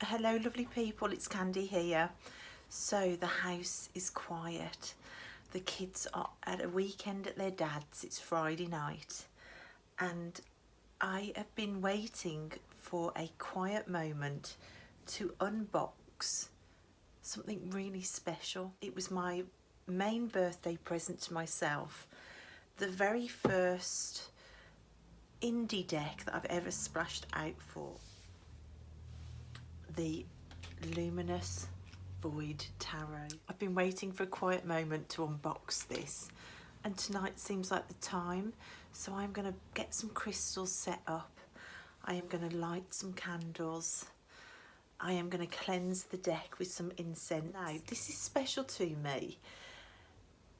Hello lovely people, it's Candy here. So the house is quiet. The kids are at a weekend at their dad's. It's Friday night and I have been waiting for a quiet moment to unbox something really special. It was my main birthday present to myself. The very first indie deck that I've ever splashed out for. The Luminous Void Tarot. I've been waiting for a quiet moment to unbox this, and tonight seems like the time, so I'm going to get some crystals set up. I am going to light some candles. I am going to cleanse the deck with some incense. Now, this is special to me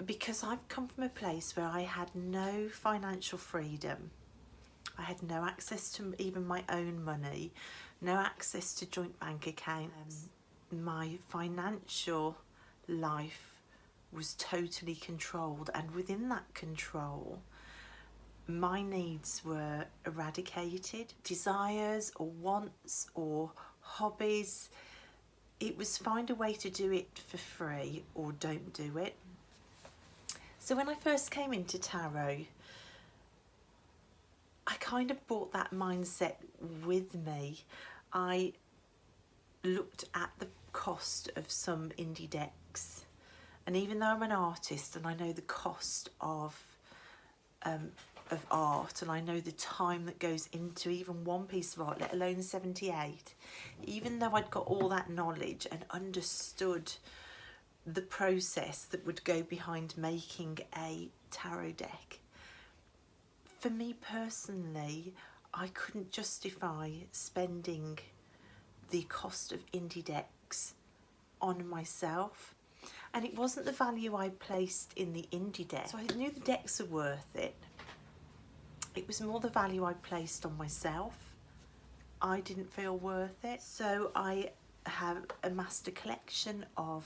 because I've come from a place where I had no financial freedom. I had no access to even my own money, no access to joint bank accounts. My financial life was totally controlled, and within that control, my needs were eradicated. Desires or wants or hobbies, it was find a way to do it for free or don't do it. So when I first came into tarot, I kind of brought that mindset with me. I looked at the cost of some indie decks, and even though I'm an artist and I know the cost of art, and I know the time that goes into even one piece of art, let alone 78, even though I'd got all that knowledge and understood the process that would go behind making a tarot deck, for me personally, I couldn't justify spending the cost of indie decks on myself. And it wasn't the value I placed in the indie deck. So I knew the decks are worth it. It was more the value I placed on myself. I didn't feel worth it. So I have amassed a collection of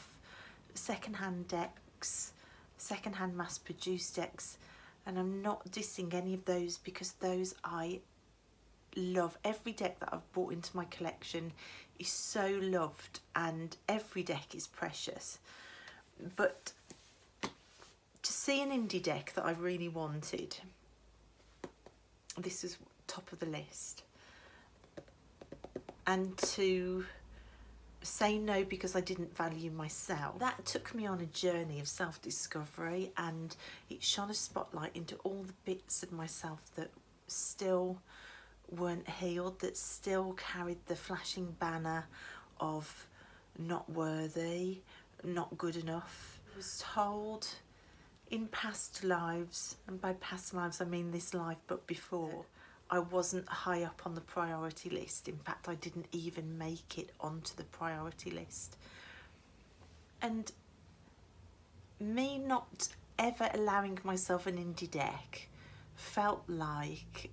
second-hand decks, second-hand mass-produced decks, and I'm not dissing any of those because those I love. Every deck that I've brought into my collection is so loved, and every deck is precious. But to see an indie deck that I really wanted, this is top of the list. And to say no because I didn't value myself, that took me on a journey of self-discovery, and it shone a spotlight into all the bits of myself that still weren't healed, that still carried the flashing banner of not worthy, not good enough. I was told in past lives, and by past lives I mean this life but before, I wasn't high up on the priority list. In fact, I didn't even make it onto the priority list. And me not ever allowing myself an indie deck felt like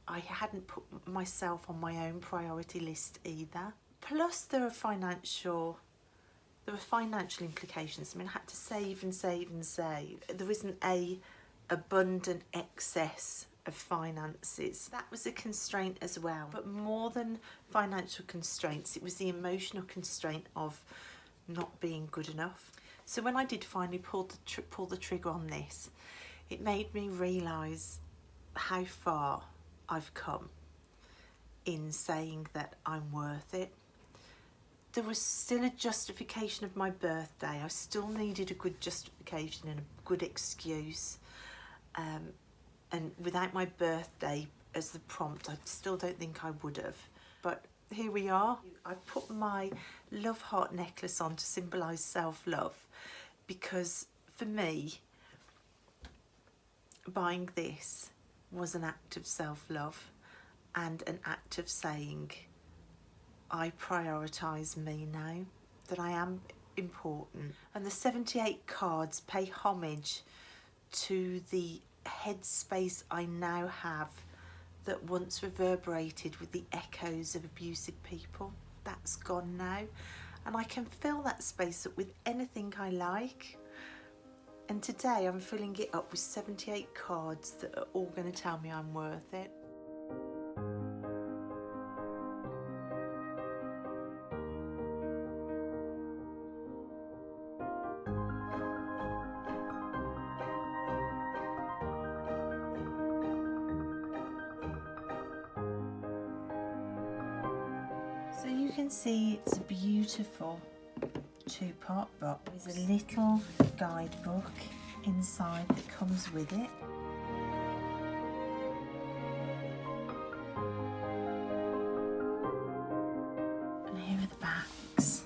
I hadn't put myself on my own priority list either. Plus there were financial implications. I mean, I had to save and save and save. There isn't a abundant excess of finances. That was a constraint as well. But more than financial constraints, it was the emotional constraint of not being good enough. So when I did finally pull the trigger on this, it made me realise how far I've come in saying that I'm worth it. There was still a justification of my birthday. I still needed a good justification and a good excuse. And without my birthday as the prompt, I still don't think I would have. But here we are. I put my love heart necklace on to symbolise self-love, because for me, buying this was an act of self-love and an act of saying, I prioritise me now, that I am important. And the 78 cards pay homage to the headspace I now have that once reverberated with the echoes of abusive people. That's gone now, and I can fill that space up with anything I like. And today I'm filling it up with 78 cards that are all going to tell me I'm worth it. you can see, it's a beautiful two-part box. There's a little guidebook inside that comes with it. And here are the backs.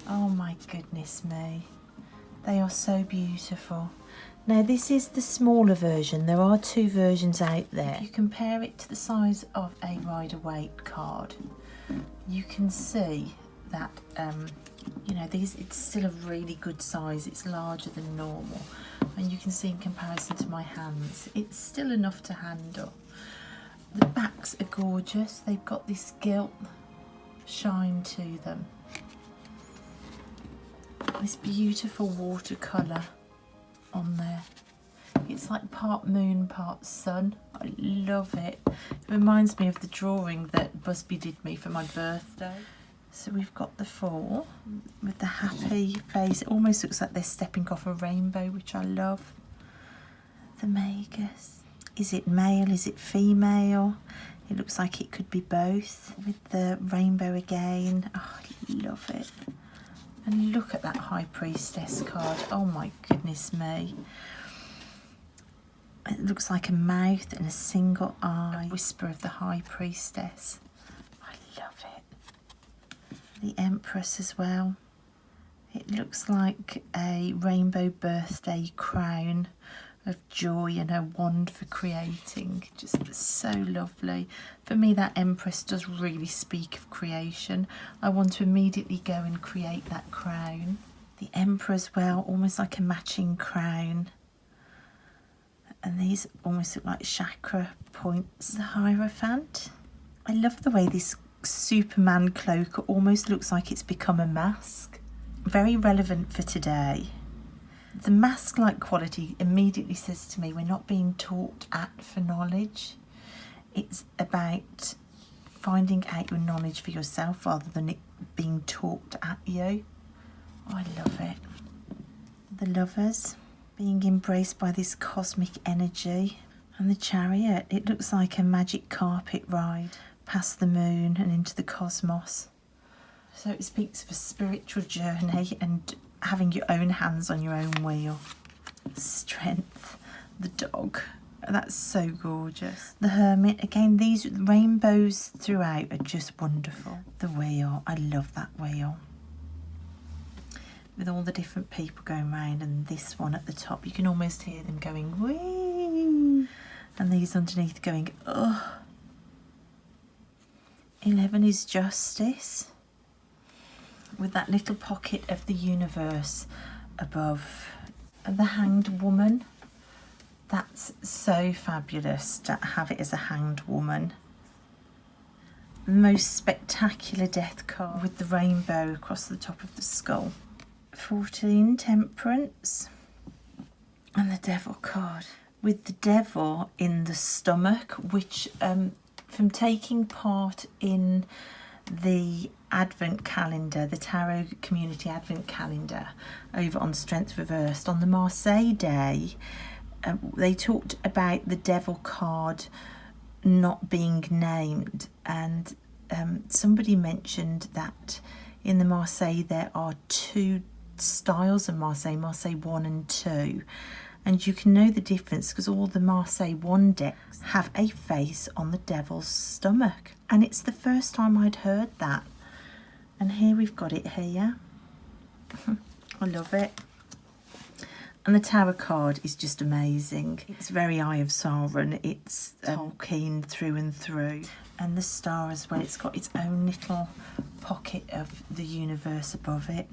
Oh my goodness me. They are so beautiful. Now this is the smaller version. There are two versions out there. If you compare it to the size of a Rider-Waite card, you can see that you know, it's still a really good size. It's larger than normal, and you can see in comparison to my hands, it's still enough to handle. The backs are gorgeous. They've got this gilt shine to them. This beautiful watercolour on there. It's like part moon, part sun. I love it. It reminds me of the drawing that Busby did me for my birthday. So we've got the four with the happy face. It almost looks like they're stepping off a rainbow, which I love. The Magus. Is it male? Is it female? It looks like it could be both. With the rainbow again. Oh, I love it. And look at that High Priestess card. Oh my goodness me. It looks like a mouth and a single eye. A whisper of the High Priestess. I love it. The Empress as well. It looks like a rainbow birthday crown of joy and a wand for creating. Just so lovely. For me, that Empress does really speak of creation. I want to immediately go and create that crown. The Emperor as well, almost like a matching crown. And these almost look like chakra points. The Hierophant. I love the way this Superman cloak almost looks like it's become a mask. Very relevant for today. The mask-like quality immediately says to me, we're not being taught at for knowledge. It's about finding out your knowledge for yourself rather than it being taught at you. Oh, I love it. The Lovers, being embraced by this cosmic energy. And the Chariot, it looks like a magic carpet ride past the moon and into the cosmos. So it speaks of a spiritual journey and having your own hands on your own wheel. Strength, the dog, that's so gorgeous. The Hermit, again, these rainbows throughout are just wonderful. The wheel, I love that wheel. With all the different people going round, and this one at the top, you can almost hear them going, wee, and these underneath going, ugh. 11 is Justice, with that little pocket of the universe above. The Hanged Woman, that's so fabulous to have it as a hanged woman. The most spectacular death card with the rainbow across the top of the skull. 14, Temperance, and the Devil card with the devil in the stomach, which from taking part in the Advent calendar, the Tarot Community Advent calendar over on Strength Reversed, on the Marseille day, they talked about the Devil card not being named, and somebody mentioned that in the Marseille there are two styles of Marseille 1 and 2, and you can know the difference because all the Marseille 1 decks have a face on the devil's stomach, and it's the first time I'd heard that, and here we've got it here. I love it. And the Tower card is just amazing. It's very Eye of Sauron. It's Tolkien through and through. And the Star as well. It's got its own little pocket of the universe above it.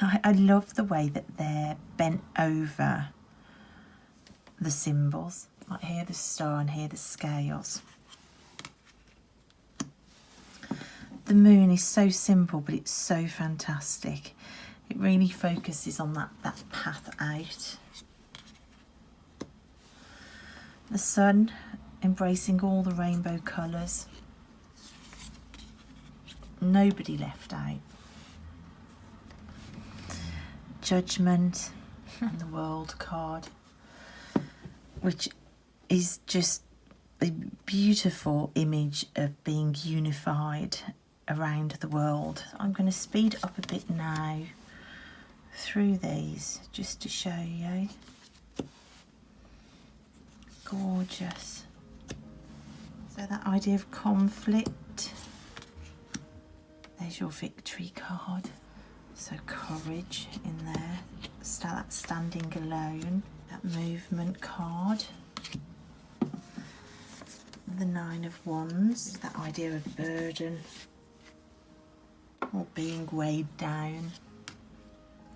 I love the way that they're bent over the symbols. Like here the star and here the scales. The moon is so simple, but it's so fantastic. It really focuses on that path out. The sun, embracing all the rainbow colours. Nobody left out. Judgment and the World card, which is just the beautiful image of being unified around the world. I'm going to speed up a bit now through these just to show you. Gorgeous. So that idea of conflict. There's your victory card. So courage in there. So that's standing alone. That movement card. The 9 of Wands. That idea of burden or being weighed down.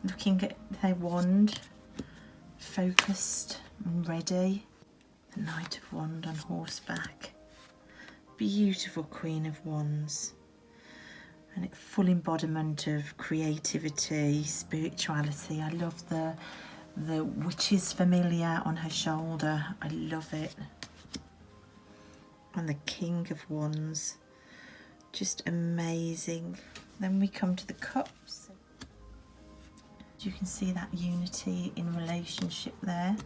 Looking at their wand, focused and ready. The Knight of Wands on horseback. Beautiful Queen of Wands. And a full embodiment of creativity, spirituality. I love the witch's familiar on her shoulder. I love it. And the King of Wands. Just amazing. Then we come to the Cups. You can see that unity in relationship there.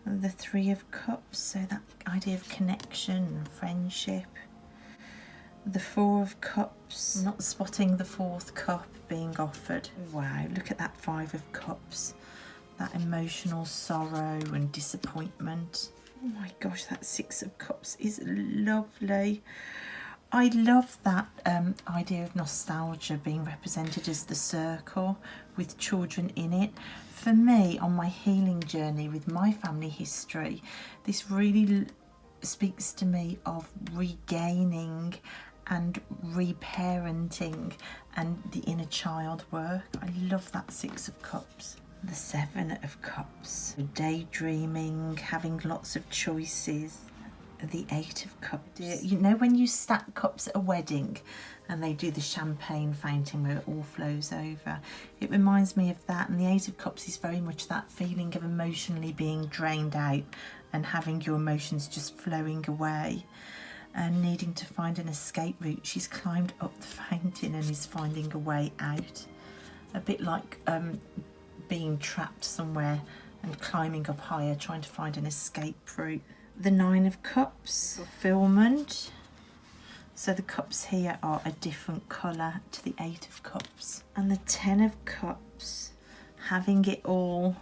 And the 3 of Cups, so that idea of connection and friendship. The 4 of Cups, not spotting the 4th cup being offered. Wow, look at that 5 of Cups. That emotional sorrow and disappointment. Oh my gosh, that 6 of Cups is lovely. I love that idea of nostalgia being represented as the circle with children in it. For me, on my healing journey with my family history, this really speaks to me of regaining and reparenting and the inner child work. I love that 6 of Cups. The 7 of Cups. Daydreaming, having lots of choices. The 8 of Cups. You know when you stack cups at a wedding and they do the champagne fountain where it all flows over? It reminds me of that, and the 8 of Cups is very much that feeling of emotionally being drained out and having your emotions just flowing away and needing to find an escape route. She's climbed up the fountain and is finding a way out. A bit like being trapped somewhere and climbing up higher, trying to find an escape route. The 9 of Cups, fulfillment. So the cups here are a different colour to the 8 of Cups. And the 10 of Cups, having it all,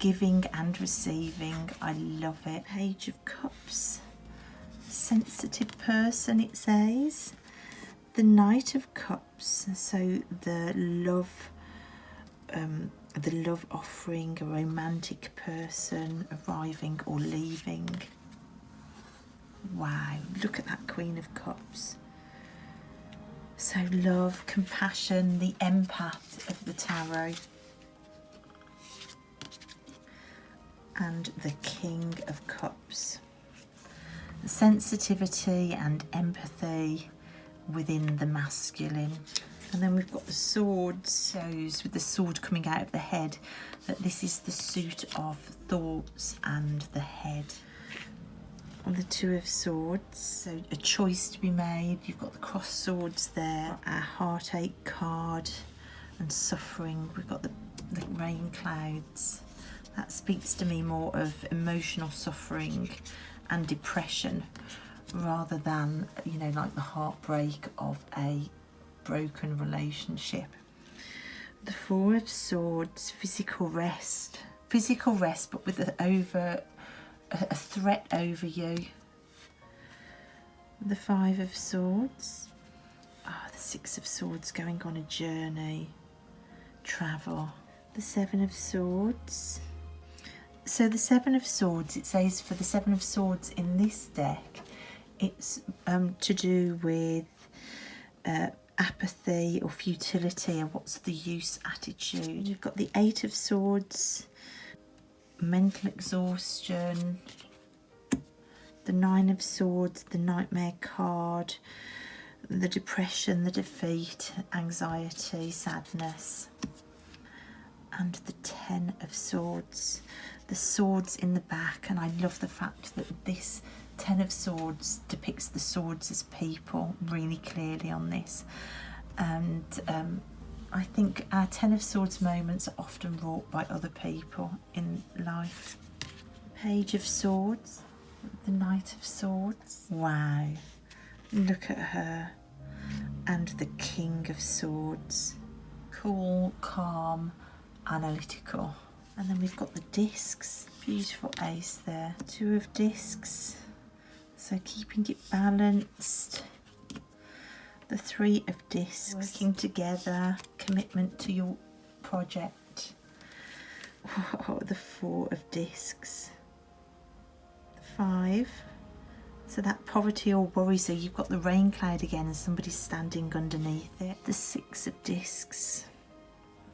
giving and receiving. I love it. Page of Cups, sensitive person it says. The Knight of Cups, so the love offering, a romantic person arriving or leaving. Wow, look at that Queen of Cups. So love, compassion, the empath of the tarot. And the King of Cups. The sensitivity and empathy within the masculine. And then we've got the swords, shows with the sword coming out of the head that this is the suit of thoughts and the head. On the 2 of Swords, so a choice to be made. You've got the cross swords there, a heartache card and suffering. We've got the rain clouds. That speaks to me more of emotional suffering and depression rather than, you know, like the heartbreak of a broken relationship. The 4 of Swords, physical rest but with a threat over you. The 5 of Swords, the 6 of Swords, going on a journey, travel. The 7 of Swords. So the 7 of Swords, it says for the 7 of Swords in this deck, it's to do with apathy or futility, or what's the use attitude. You've got the 8 of Swords, mental exhaustion. The 9 of Swords, the nightmare card, the depression, the defeat, anxiety, sadness. And the 10 of Swords, the swords in the back. And I love the fact that this 10 of Swords depicts the swords as people really clearly on this. And I think our 10 of Swords moments are often wrought by other people in life. Page of Swords. The Knight of Swords. Wow, look at her. And the King of Swords. Cool, calm, analytical. And then we've got the discs. Beautiful ace there. 2 of discs. So keeping it balanced. The 3 of discs. Working together. Commitment to your project. Oh, the 4 of discs. The 5. So that poverty or worry, so you've got the rain cloud again and somebody's standing underneath it. The 6 of discs.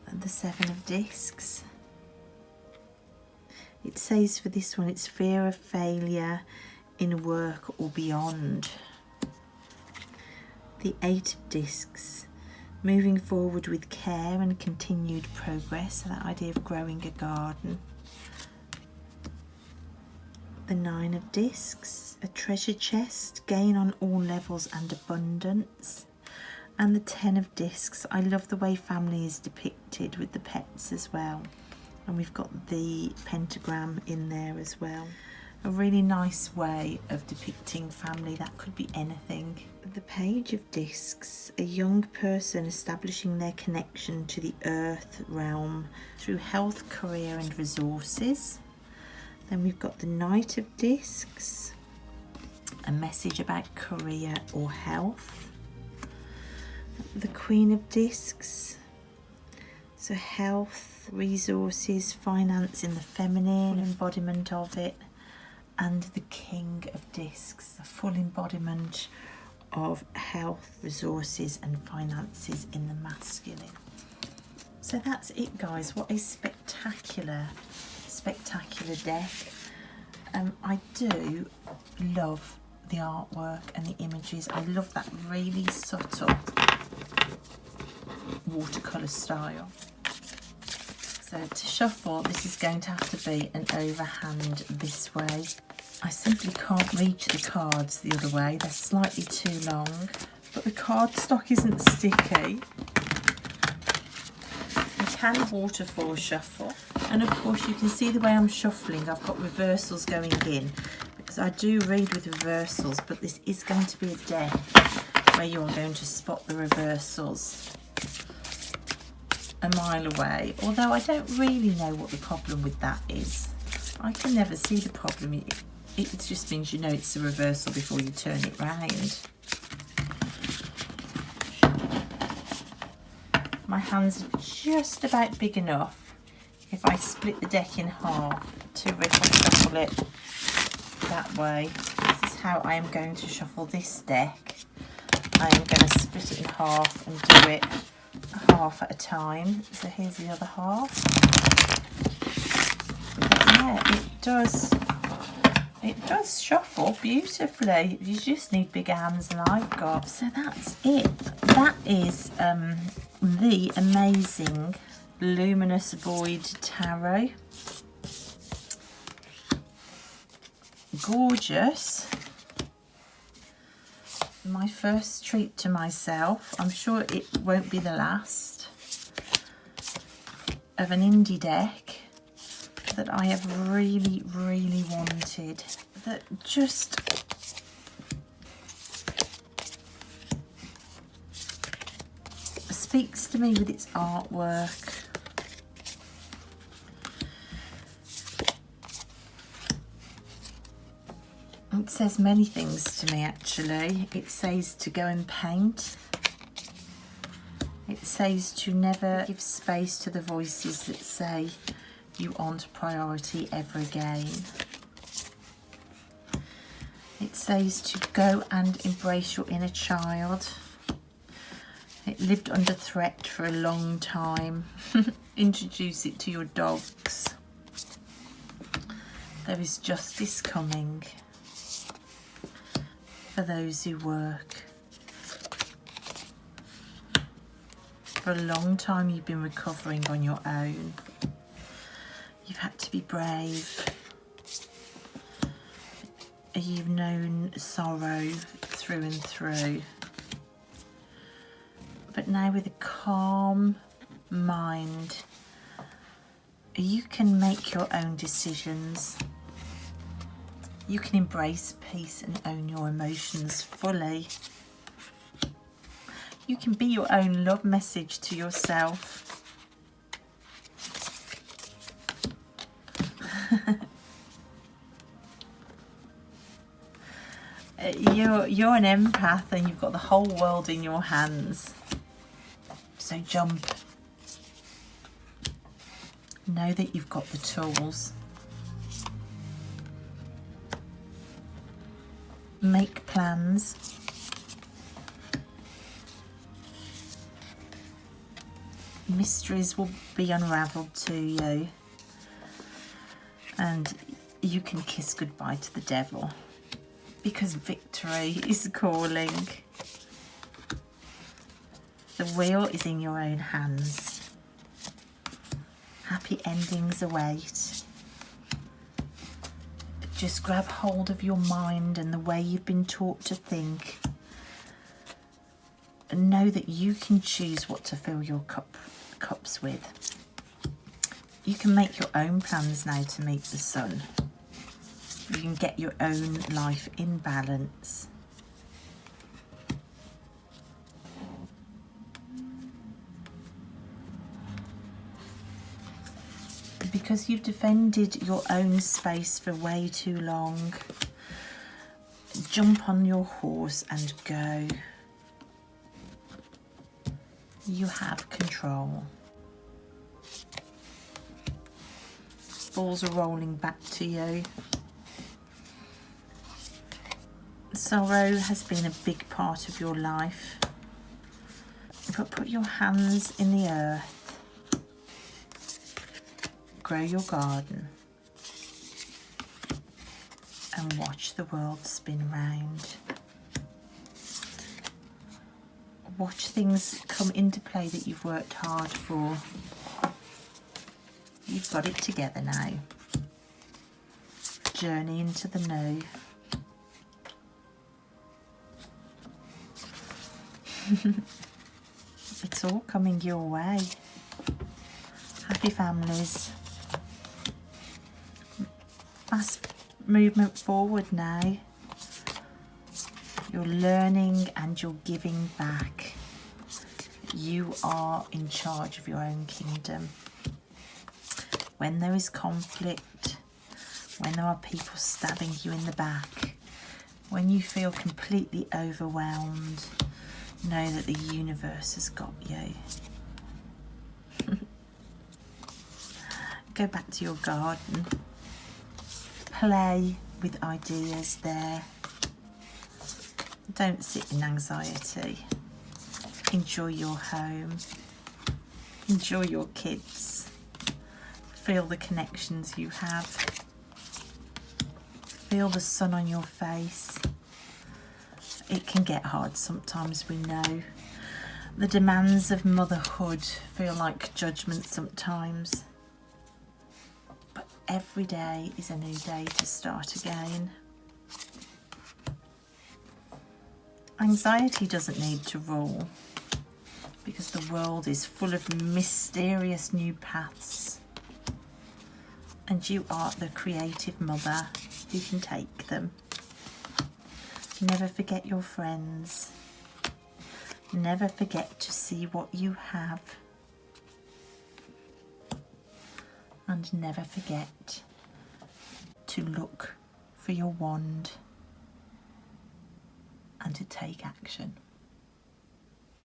And the 7 of discs. It says for this one, it's fear of failure in work or beyond. The 8 of discs. Moving forward with care and continued progress. So that idea of growing a garden. The 9 of discs. A treasure chest. Gain on all levels and abundance. And the 10 of discs. I love the way family is depicted with the pets as well. And we've got the pentagram in there as well. A really nice way of depicting family. That could be anything. The Page of Discs. A young person establishing their connection to the earth realm through health, career and resources. Then we've got the Knight of Discs. A message about career or health. The Queen of Discs. So health, resources, finance in the feminine embodiment of it. And the King of Discs, a full embodiment of health, resources and finances in the masculine. So that's it, guys. What a spectacular deck. I do love the artwork and the images. I love that really subtle watercolour style. So to shuffle, this is going to have to be an overhand this way. I simply can't reach the cards the other way. They're slightly too long, but the cardstock isn't sticky. You can waterfall shuffle. And of course you can see the way I'm shuffling. I've got reversals going in because I do read with reversals, but this is going to be a deck where you're going to spot the reversals a mile away, although I don't really know what the problem with that is. I can never see the problem. It just means you know it's a reversal before you turn it round. My hands are just about big enough if I split the deck in half to ripple shuffle it that way. This is how I am going to shuffle this deck. I am going to split it in half and do it half at a time. So here's the other half. But yeah, it does shuffle beautifully. You just need big hands, and I've got. So that's it. That is the amazing Luminous Void Tarot. Gorgeous. My first treat to myself. I'm sure it won't be the last. Of an indie deck that I have really, really wanted. That just speaks to me with its artwork. It says many things to me, actually. It says to go and paint. It says to never give space to the voices that say you aren't a priority ever again. It says to go and embrace your inner child. It lived under threat for a long time. Introduce it to your dogs. There is justice coming for those who work. For a long time you've been recovering on your own. You've had to be brave. You've known sorrow through and through. But now with a calm mind, you can make your own decisions. You can embrace peace and own your emotions fully. You can be your own love message to yourself. You're an empath and you've got the whole world in your hands. So jump. Know that you've got the tools. Make plans. Mysteries will be unravelled to you. And you can kiss goodbye to the devil. Because victory is calling. The wheel is in your own hands. Happy endings await. Just grab hold of your mind and the way you've been taught to think. And know that you can choose what to fill your cups with. You can make your own plans now to meet the sun. You can get your own life in balance. Because you've defended your own space for way too long, jump on your horse and go. You have control. Balls are rolling back to you. Sorrow has been a big part of your life, but put your hands in the earth. Grow your garden and watch the world spin round. Watch things come into play that you've worked hard for. You've got it together now. Journey into the new. It's all coming your way. Happy families. Fast movement forward now. You're learning and you're giving back. You are in charge of your own kingdom. When there is conflict, when there are people stabbing you in the back, when you feel completely overwhelmed, know that the universe has got you. Go back to your garden. Play with ideas there. Don't sit in anxiety. Enjoy your home. Enjoy your kids. Feel the connections you have. Feel the sun on your face. It can get hard sometimes, we know. The demands of motherhood feel like judgment sometimes. But every day is a new day to start again. Anxiety doesn't need to rule, because the world is full of mysterious new paths. And you are the creative mother who can take them. Never forget your friends. Never forget to see what you have. And never forget to look for your wand and to take action.